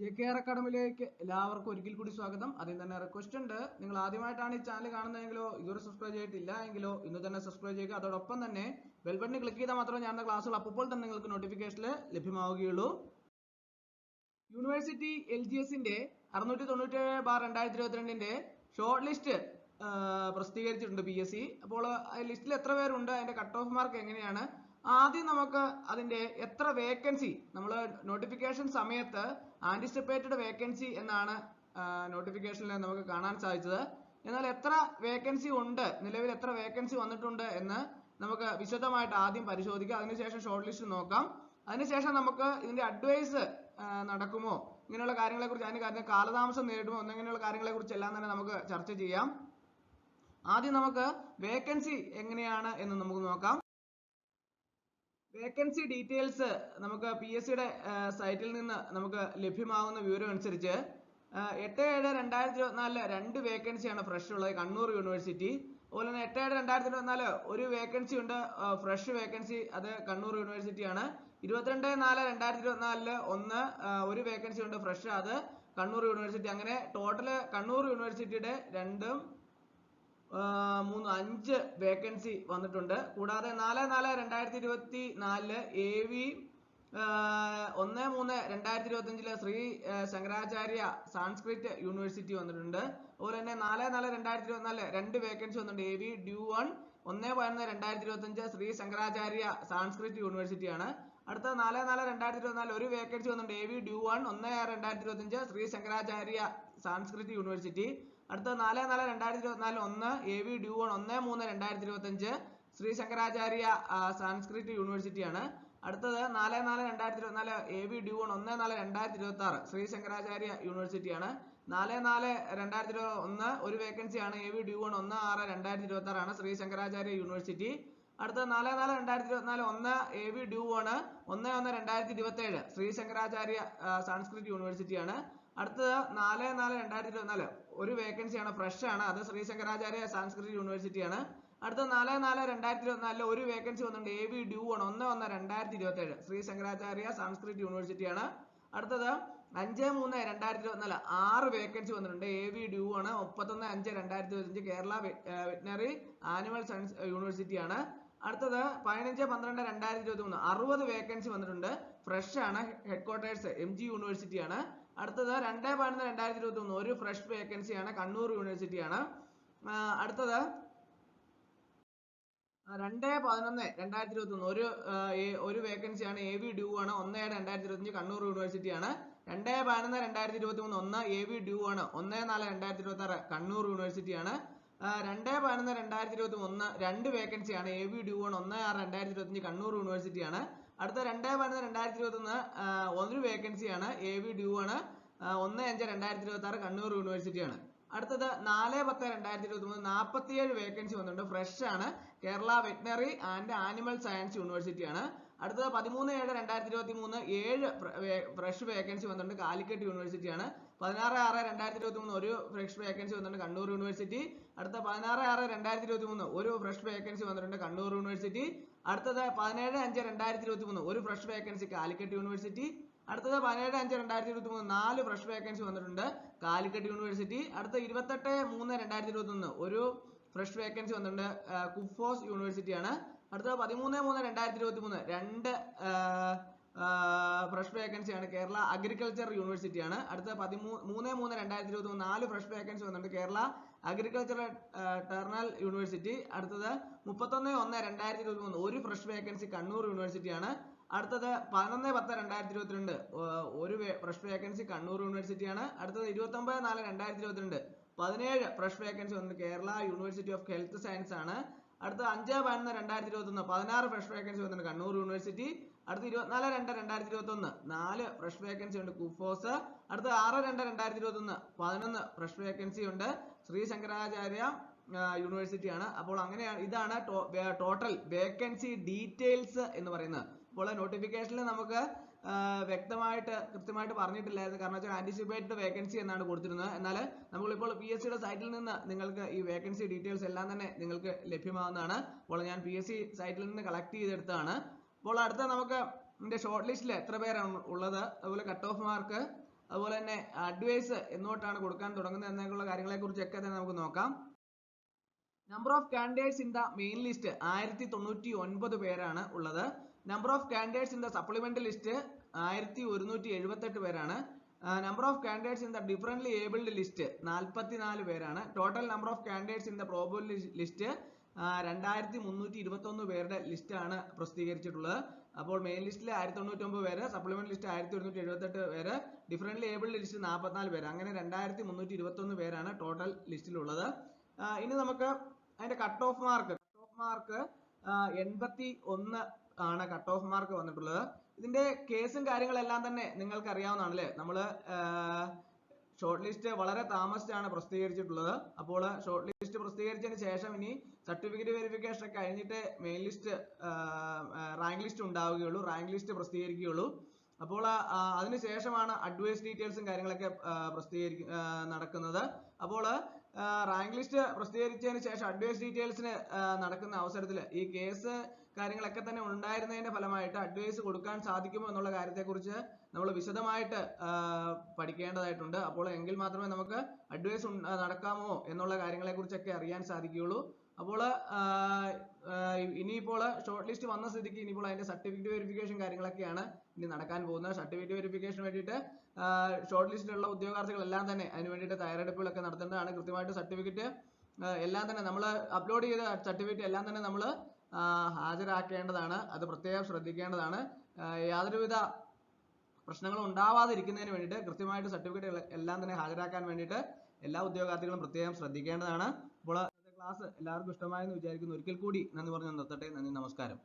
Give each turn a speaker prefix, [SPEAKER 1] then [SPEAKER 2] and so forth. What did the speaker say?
[SPEAKER 1] JKR അക്കാഡമിയിലേക്ക് എല്ലാവർക്കും ഒരിക്കൽ കൂടി സ്വാഗതം. ആദ്യം തന്നെ റിക്വസ്റ്റ് ഉണ്ട്, നിങ്ങൾ ആദ്യമായിട്ടാണ് ഈ ചാനൽ കാണുന്നതെങ്കിലോ ഇതുവരെ സബ്സ്ക്രൈബ് ചെയ്തിട്ടില്ല എങ്കിലോ ഇന്ന് തന്നെ സബ്സ്ക്രൈബ് ചെയ്യുക. അതോടൊപ്പം തന്നെ ബെൽ ബട്ടൺ ക്ലിക്ക് ചെയ്താൽ മാത്രമേ ഞാൻ ക്ലാസ്സുകൾ അപ്പോൾ തന്നെ നിങ്ങൾക്ക് നോട്ടിഫിക്കേഷനിൽ ലഭ്യമാവുകയുള്ളൂ. യൂണിവേഴ്സിറ്റി LGSന്റെ 697/2022 ഷോർട്ട് ലിസ്റ്റ് പ്രസിദ്ധീകരിച്ചിട്ടുണ്ട് PSC. അപ്പോൾ ലിസ്റ്റിൽ എത്ര പേരുണ്ട്, അതിന്റെ കട്ട് ഓഫ് മാർക്ക് എങ്ങനെയാണ്, ആദ്യം നമുക്ക് അതിന്റെ എത്ര വേക്കൻസി, നമ്മൾ നോട്ടിഫിക്കേഷൻ സമയത്ത് ആന്റിസിപ്പേറ്റഡ് വേക്കൻസി എന്നാണ് നോട്ടിഫിക്കേഷനിൽ നമുക്ക് കാണാൻ സാധിച്ചത്. എന്നാൽ എത്ര വേക്കൻസി ഉണ്ട്, നിലവിൽ എത്ര വേക്കൻസി വന്നിട്ടുണ്ട് എന്ന് നമുക്ക് വിശദമായിട്ട് ആദ്യം പരിശോധിക്കാം. അതിനുശേഷം ഷോർട്ട് ലിസ്റ്റ് നോക്കാം. അതിനുശേഷം നമുക്ക് ഇതിന്റെ അഡ്വൈസ് നടക്കുമോ, ഇങ്ങനെയുള്ള കാര്യങ്ങളെ കുറിച്ച്, അതിന് കാര്യം കാലതാമസം നേരിടുമോ എന്നിങ്ങനെയുള്ള കാര്യങ്ങളെ കുറിച്ച് എല്ലാം തന്നെ നമുക്ക് ചർച്ച ചെയ്യാം. ആദ്യം നമുക്ക് വേക്കൻസി എങ്ങനെയാണ് എന്ന് നമുക്ക് നോക്കാം. വേക്കൻസി ഡീറ്റെയിൽസ് നമുക്ക് PSCയുടെ സൈറ്റിൽ നിന്ന് നമുക്ക് ലഭ്യമാകുന്ന വിവരം അനുസരിച്ച് 8/7/2024 2 വേക്കൻസിയാണ് ഫ്രഷ് ഉള്ളത്, കണ്ണൂർ യൂണിവേഴ്സിറ്റി. അതുപോലെ തന്നെ 8/7/2024 ഒരു വേക്കൻസി ഉണ്ട്, ഫ്രഷ് വേക്കൻസി, അത് കണ്ണൂർ യൂണിവേഴ്സിറ്റിയാണ്. 22/4/2024 ഒരു വേക്കൻസി ഉണ്ട് ഫ്രഷ്, അത് കണ്ണൂർ യൂണിവേഴ്സിറ്റി. അങ്ങനെ ടോട്ടല് കണ്ണൂർ യൂണിവേഴ്സിറ്റിയുടെ 2, 3, 5 വേക്കൻസി വന്നിട്ടുണ്ട്. കൂടാതെ 4/4/2024 AV 1/3/2025 ശ്രീ ശങ്കരാചാര്യ സാൻസ്ക്രിറ്റ് യൂണിവേഴ്സിറ്റി വന്നിട്ടുണ്ട്. അതുപോലെ തന്നെ 4/4/2024 2 വേക്കൻസി വന്നിട്ടുണ്ട്. AV ഡ്യൂ 1/11/2025 ശ്രീ ശങ്കരാചാര്യ സാൻസ്ക്രിറ്റ് യൂണിവേഴ്സിറ്റിയാണ്. അടുത്ത 4/4/2024 ഒരു വേക്കൻസി വന്നിട്ടുണ്ട്. AV due 1/6/2025 Shri Shankaracharya Sanskrit university. അടുത്ത 4/4/2024 AV ഡ്യൂ 1/3/2025 ശ്രീ ശങ്കരാചാര്യ സാൻസ്ക്രിറ്റ് യൂണിവേഴ്സിറ്റിയാണ്. അടുത്തത് 4/4/2024 AV ഡ്യൂ 1/4/2026 ശ്രീ ശങ്കരാചാര്യ യൂണിവേഴ്സിറ്റിയാണ്. 4/4/2021 ഒരു വേക്കൻസിയാണ്. AV ഡ്യൂ 1/6/2026 ആണ്, ശ്രീ ശങ്കരാചാര്യ യൂണിവേഴ്സിറ്റി. അടുത്ത 4/4/2024 AV ഡ്യൂ 1/1/2027 ശ്രീ ശങ്കരാചാര്യ സാൻസ്ക്രിറ്റ് യൂണിവേഴ്സിറ്റിയാണ്. അടുത്തത് 4/4/2024 ഒരു വേക്കൻസിയാണ്, ഫ്രഷ് ആണ്, അത് ശ്രീ ശങ്കരാചാര്യ സാൻസ്ക്രിറ്റ് യൂണിവേഴ്സിറ്റിയാണ്. അടുത്ത 4/4/2024 ഒരു വേക്കൻസി വന്നിട്ടുണ്ട്. AV ഡ്യൂ 1/1/2027 ശ്രീ ശങ്കരാചാര്യ സാൻസ്ക്രിറ്റ് യൂണിവേഴ്സിറ്റിയാണ്. അടുത്തത് 5/3/2024 6 വേക്കൻസി വന്നിട്ടുണ്ട്. AV due 31/5/2025 Kerala veterinary animal science യൂണിവേഴ്സിറ്റിയാണ്. അടുത്തത് 15/12/2023 60 വേക്കൻസി വന്നിട്ടുണ്ട്, ഫ്രഷ് ആണ്, ഹെഡ് ക്വാർട്ടേഴ്സ് MG യൂണിവേഴ്സിറ്റിയാണ്. അടുത്തത് 2/11/2023 ഒരു ഫ്രഷ് വേക്കൻസിയാണ്, കണ്ണൂർ യൂണിവേഴ്സിറ്റിയാണ്. അടുത്തത് 2/11/2023 ഒരു വേക്കൻസിയാണ്. AV ഡ്യൂ 1/7/2025 കണ്ണൂർ യൂണിവേഴ്സിറ്റിയാണ്. 2/11/2023 AV ഡ്യൂ 1/4/2026 കണ്ണൂർ യൂണിവേഴ്സിറ്റിയാണ്. 2/11/2023 2 വേക്കൻസിയാണ്. AV ഡ്യൂ 1/6/2025 കണ്ണൂർ യൂണിവേഴ്സിറ്റിയാണ്. അടുത്ത 2/11/2023 ഒരു വേക്കൻസിയാണ്. AV ഡ്യൂ 1/5/2026 കണ്ണൂർ യൂണിവേഴ്സിറ്റിയാണ്. അടുത്തത് 4/10/2023 47 വേക്കൻസി വന്നിട്ടുണ്ട്, ഫ്രഷ് ആണ്, Kerala veterinary and animal science യൂണിവേഴ്സിറ്റിയാണ്. അടുത്തത് 13/7/2023 7 ഫ്രഷ് വേക്കൻസി വന്നിട്ടുണ്ട്, കാലിക്കറ്റ് യൂണിവേഴ്സിറ്റിയാണ്. 16/6/2023 ഒരു ഫ്രഷ് വേക്കൻസി വന്നിട്ടുണ്ട്, കണ്ണൂർ യൂണിവേഴ്സിറ്റി. അടുത്ത 16/6/2023 ഒരു ഫ്രഷ് വേക്കൻസി വന്നിട്ടുണ്ട്, കണ്ണൂർ യൂണിവേഴ്സിറ്റി. അടുത്തത് 17/5/2023 ഒരു ഫ്രഷ് വേക്കൻസി, കാലിക്കറ്റ് യൂണിവേഴ്സിറ്റി. അടുത്തത് 17/5/2023 4 ഫ്രഷ് വേക്കൻസി വന്നിട്ടുണ്ട്, കാലിക്കറ്റ് യൂണിവേഴ്സിറ്റി. അടുത്ത 28/3/2023 ഒരു ഫ്രഷ് വേക്കൻസി വന്നിട്ടുണ്ട്, കുഫോസ് യൂണിവേഴ്സിറ്റിയാണ്. അടുത്തത് 13/3/2023 2 ഫ്രഷ് വേക്കൻസിയാണ്, കേരള അഗ്രികൾച്ചർ യൂണിവേഴ്സിറ്റിയാണ്. അടുത്ത 13/3/2023 4 ഫ്രഷ് വേക്കൻസി വന്നിട്ടുണ്ട്, കേരള അഗ്രികൾച്ചർ ടെർണൽ യൂണിവേഴ്സിറ്റി. അടുത്തത് 31/1/2023 ഒരു ഫ്രഷ് വേക്കൻസി, കണ്ണൂർ യൂണിവേഴ്സിറ്റിയാണ്. അടുത്തത് 11/10/2022 ഒരു ഫ്രഷ് വേക്കൻസി, കണ്ണൂർ യൂണിവേഴ്സിറ്റിയാണ്. അടുത്തത് 29/4/2022 17 ഫ്രഷ് വേക്കൻസി വന്നത്, Kerala university of health science ആണ്. അടുത്ത 5/11/2021 16 ഫ്രഷ് വേക്കൻസി വന്നിട്ടുണ്ട്, കണ്ണൂർ യൂണിവേഴ്സിറ്റി. അടുത്ത 24/2/2021 4 ഫ്രഷ് വേക്കൻസി ഉണ്ട്, കുഫോസ്. അടുത്ത 6/2/2021 11 ഫ്രഷ് വേക്കൻസി ഉണ്ട്, ശ്രീ ശങ്കരാചാര്യ യൂണിവേഴ്സിറ്റിയാണ്. അപ്പോൾ അങ്ങനെയാണ്, ഇതാണ് ടോട്ടൽ വേക്കൻസി ഡീറ്റെയിൽസ് എന്ന് പറയുന്നത്. അപ്പോൾ നോട്ടിഫിക്കേഷനിൽ നമുക്ക് കൃത്യമായിട്ട് പറഞ്ഞിട്ടില്ലായിരുന്നു, കാരണം വെച്ചാൽ ആന്റിസിപ്പേറ്റഡ് വേക്കൻസി എന്നാണ് കൊടുത്തിരുന്നത്. എന്നാൽ നമ്മളിപ്പോൾ PSCയുടെ സൈറ്റിൽ നിന്ന് നിങ്ങൾക്ക് ഈ വേക്കൻസി ഡീറ്റെയിൽസ് എല്ലാം തന്നെ നിങ്ങൾക്ക് ലഭ്യമാവുന്നതാണ്. അപ്പോൾ ഞാൻ PSC സൈറ്റിൽ നിന്ന് കളക്ട് ചെയ്തെടുത്തതാണ്. അപ്പോൾ അടുത്ത നമുക്ക് ഇതിന്റെ ഷോർട്ട് ലിസ്റ്റിൽ എത്ര പേരാണ് ഉള്ളത്, അതുപോലെ കട്ട് ഓഫ് മാർക്ക്, അതുപോലെ തന്നെ അഡ്വൈസ് എന്നോട്ടാണ് കൊടുക്കാൻ തുടങ്ങുന്നത് എന്നൊക്കെയുള്ള കാര്യങ്ങളെ കുറിച്ചൊക്കെ തന്നെ നമുക്ക് നോക്കാം. Number of candidates in the main list 1099 പേരാണ് ഉള്ളത്. Number of candidates in the supplementary list 1178 പേരാണ്. Number of candidates in the differently abled list 44 പേരാണ്. Total number of candidates in the probable list 2321 പേരുടെ ലിസ്റ്റ് ആണ് പ്രസിദ്ധീകരിച്ചിട്ടുള്ളത്. അപ്പോൾ main ലിസ്റ്റിൽ 1099 പേര്, supplement list 1178 പേര്, ഡിഫറൻറ്റ്ലി ഏബിൾഡ് ലിസ്റ്റ് 44 പേര്, അങ്ങനെ 2321 പേരാണ് ടോട്ടൽ ലിസ്റ്റിലുള്ളത്. ഇനി നമുക്ക് അതിന്റെ കട്ട് ഓഫ് മാർക്ക് 81 ആണ് കട്ട് ഓഫ് മാർക്ക് വന്നിട്ടുള്ളത്. ഇതിന്റെ കേസും കാര്യങ്ങളെല്ലാം തന്നെ നിങ്ങൾക്ക് അറിയാവുന്നതാണ് അല്ലെ. നമ്മള് ഷോർട്ട് ലിസ്റ്റ് വളരെ താമസിച്ചാണ് പ്രസിദ്ധീകരിച്ചിട്ടുള്ളത്. അപ്പോൾ ഷോർട്ട് ലിസ്റ്റ് പ്രസിദ്ധീകരിച്ചതിന് ശേഷം ഇനി സർട്ടിഫിക്കറ്റ് വെരിഫിക്കേഷൻ ഒക്കെ കഴിഞ്ഞിട്ട് മെയിൻ ലിസ്റ്റ് റാങ്ക് ലിസ്റ്റ് ഉണ്ടാവുകയുള്ളൂ, റാങ്ക് ലിസ്റ്റ് പ്രസിദ്ധീകരിക്കുകയുള്ളൂ. അപ്പോൾ അതിനുശേഷമാണ് അഡ്വൈസ് ഡീറ്റെയിൽസും കാര്യങ്ങളൊക്കെ നടക്കുന്നത്. അപ്പോൾ റാങ്ക് ലിസ്റ്റ് പ്രസിദ്ധീകരിച്ചതിന് ശേഷം അഡ്വൈസ് ഡീറ്റെയിൽസിന് നടക്കുന്ന അവസരത്തിൽ ഈ കേസ് കാര്യങ്ങളൊക്കെ തന്നെ ഉണ്ടായിരുന്നതിന്റെ ഫലമായിട്ട് അഡ്വൈസ് കൊടുക്കാൻ സാധിക്കുമോ എന്നുള്ള കാര്യത്തെക്കുറിച്ച് നമ്മൾ വിശദമായിട്ട് പഠിക്കേണ്ടതായിട്ടുണ്ട്. അപ്പോൾ എങ്കിൽ മാത്രമേ നമുക്ക് അഡ്വൈസ് നടക്കാമോ എന്നുള്ള കാര്യങ്ങളെ കുറിച്ചൊക്കെ അറിയാൻ സാധിക്കുകയുള്ളൂ. അപ്പോൾ ഇനിയിപ്പോൾ ഷോർട്ട് ലിസ്റ്റ് വന്ന സ്ഥിതിക്ക് ഇനിയിപ്പോൾ അതിന്റെ സർട്ടിഫിക്കറ്റ് വെരിഫിക്കേഷൻ കാര്യങ്ങളൊക്കെയാണ് ഇനി നടക്കാൻ പോകുന്നത്. സർട്ടിഫിക്കറ്റ് വെരിഫിക്കേഷന് വേണ്ടിയിട്ട് ഷോർട്ട് ലിസ്റ്റിലുള്ള ഉദ്യോഗാർത്ഥികളെല്ലാം തന്നെ അതിന് വേണ്ടിയിട്ട് തയ്യാറെടുപ്പുകളൊക്കെ നടത്തേണ്ടതാണ്. കൃത്യമായിട്ട് സർട്ടിഫിക്കറ്റ് എല്ലാം തന്നെ നമ്മൾ അപ്ലോഡ് ചെയ്ത സർട്ടിഫിക്കറ്റ് എല്ലാം തന്നെ നമ്മൾ ഹാജരാക്കേണ്ടതാണ്. അത് പ്രത്യേകം ശ്രദ്ധിക്കേണ്ടതാണ്. യാതൊരുവിധ പ്രശ്നങ്ങളും ഉണ്ടാവാതിരിക്കുന്നതിന് വേണ്ടിയിട്ട് കൃത്യമായിട്ട് സർട്ടിഫിക്കറ്റ് എല്ലാം തന്നെ ഹാജരാക്കാൻ വേണ്ടിയിട്ട് എല്ലാ ഉദ്യോഗാർത്ഥികളും പ്രത്യേകം ശ്രദ്ധിക്കേണ്ടതാണ്. അപ്പോൾ ക്ലാസ് എല്ലാവർക്കും ഇഷ്ടമായെന്ന് വിചാരിക്കുന്നു. ഒരിക്കൽ കൂടി നന്ദി പറഞ്ഞു നിർത്തട്ടെ. നന്ദി, നമസ്കാരം.